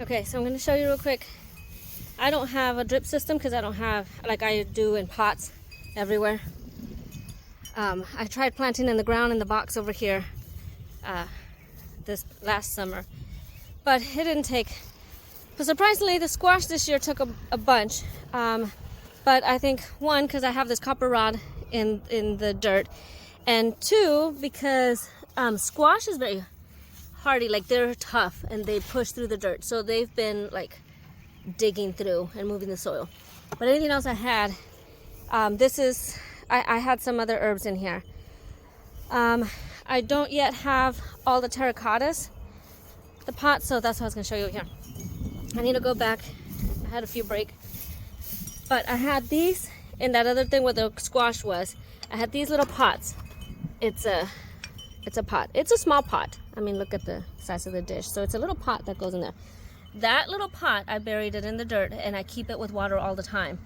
Okay, so I'm going to show you real quick. I don't have a drip system because I don't have, like I do in pots everywhere. I tried planting in the ground in the box over here this last summer, but it didn't take. But surprisingly, the squash this year took a bunch. But I think one, because I have this copper rod in the dirt, and two, because squash is very hardy, like they're tough and they push through the dirt, so they've been like digging through and moving the soil. But anything else I had, I had some other herbs in here. I don't yet have all the terracottas, the pots, so that's what I was going to show you here. I need to go back. I had a few break, but I had these in that other thing where the squash was. I had these little pots. It's a pot. It's a small pot. I mean, look at the size of the dish. So it's a little pot that goes in there. That little pot, I buried it in the dirt and I keep it with water all the time.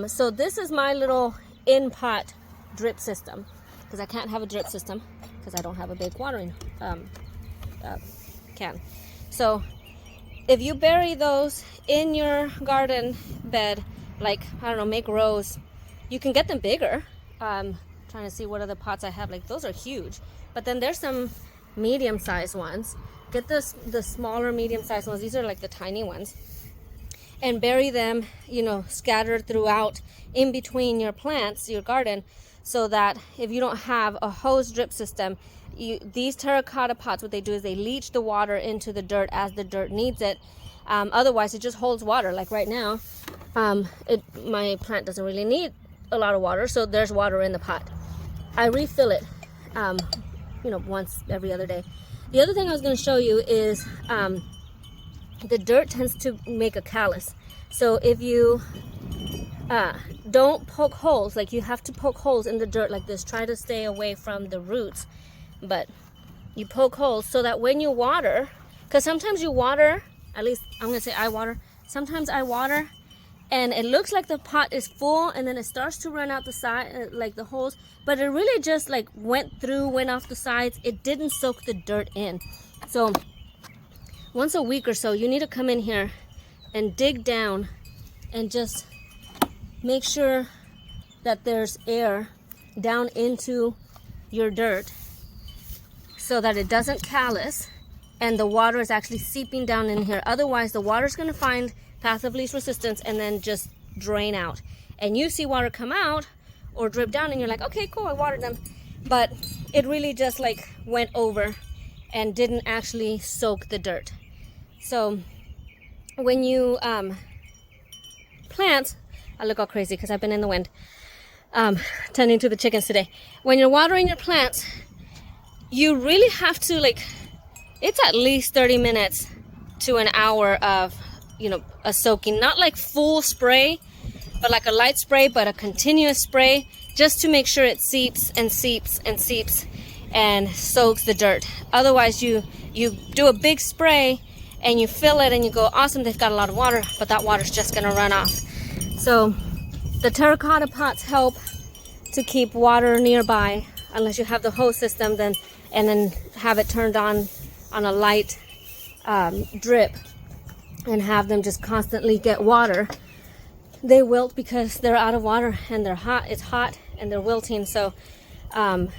So this is my little in-pot drip system, because I can't have a drip system because I don't have a big watering can. So if you bury those in your garden bed, like, I don't know, make rows, you can get them bigger. Trying to see what other pots I have. Like, those are huge. But then there's some medium-sized ones. Get the smaller medium-sized ones. These are like the tiny ones. And bury them, you know, scattered throughout in between your plants, your garden, so that if you don't have a hose drip system, these terracotta pots, what they do is they leach the water into the dirt as the dirt needs it. Otherwise, it just holds water. Like right now, my plant doesn't really need a lot of water, so there's water in the pot. I refill it, you know, once every other day. The other thing I was going to show you is the dirt tends to make a callus. So if you don't poke holes, like you have to poke holes in the dirt like this, try to stay away from the roots, but you poke holes so that when you water, because sometimes you water, at least I'm going to say I water, sometimes I water and it looks like the pot is full and then it starts to run out the side, like the holes, but it really just like went off the sides. It didn't soak the dirt in. So once a week or so, you need to come in here and dig down and just make sure that there's air down into your dirt so that it doesn't callus and the water is actually seeping down in here. Otherwise, the water's going to find path of least resistance and then just drain out. And you see water come out or drip down and you're like, okay, cool, I watered them. But it really just like went over and didn't actually soak the dirt. So when you plant, I look all crazy because I've been in the wind tending to the chickens today. When you're watering your plants, you really have to, like, it's at least 30 minutes to an hour of, you know, a soaking, not like full spray, but like a light spray, but a continuous spray, just to make sure it seeps and seeps and seeps and soaks the dirt. Otherwise, you do a big spray and you fill it and you go, awesome, they've got a lot of water, but that water's just gonna run off. So the terracotta pots help to keep water nearby, unless you have the hose system, then have it turned on a light drip and have them just constantly get water. They wilt because they're out of water and they're hot. It's hot and they're wilting. So let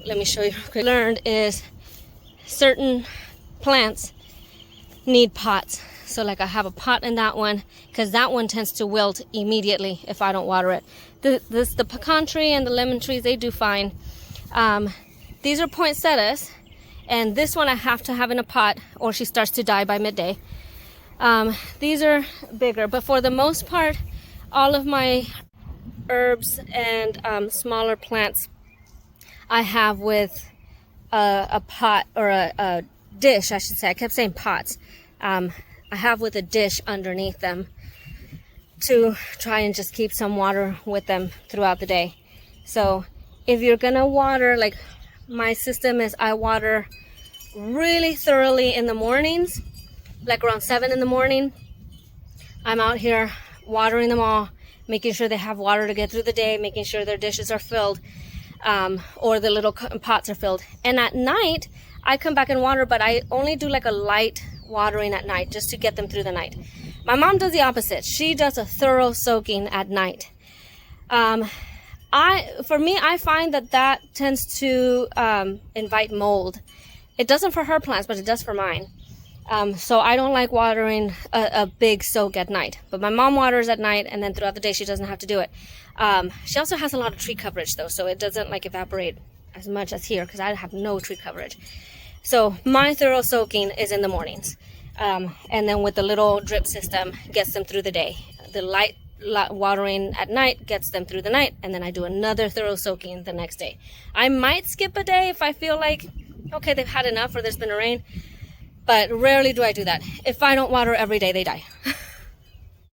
me show you real quick. What I learned is certain plants need pots. So like I have a pot in that one because that one tends to wilt immediately if I don't water it. The pecan tree and the lemon trees, they do fine. These are poinsettias, and this one I have to have in a pot or she starts to die by midday. These are bigger, but for the most part, all of my herbs and smaller plants I have with a pot or a dish, I should say. I kept saying pots. I have with a dish underneath them to try and just keep some water with them throughout the day. So if you're gonna water, like my system is, I water really thoroughly in the mornings, like around 7 in the morning. I'm out here watering them all, making sure they have water to get through the day, making sure their dishes are filled, or the little pots are filled. And at night, I come back and water, but I only do like a light watering at night just to get them through the night. My mom does the opposite. She does a thorough soaking at night. For me, I find that tends to invite mold. It doesn't for her plants, but it does for mine. So I don't like watering a big soak at night. But my mom waters at night, and then throughout the day she doesn't have to do it. She also has a lot of tree coverage though, so it doesn't like evaporate as much as here because I have no tree coverage. So my thorough soaking is in the mornings. And then with the little drip system, gets them through the day. The light watering at night gets them through the night, and then I do another thorough soaking the next day. I might skip a day if I feel like, okay, they've had enough or there's been a rain, but rarely do I do that. If I don't water every day, they die.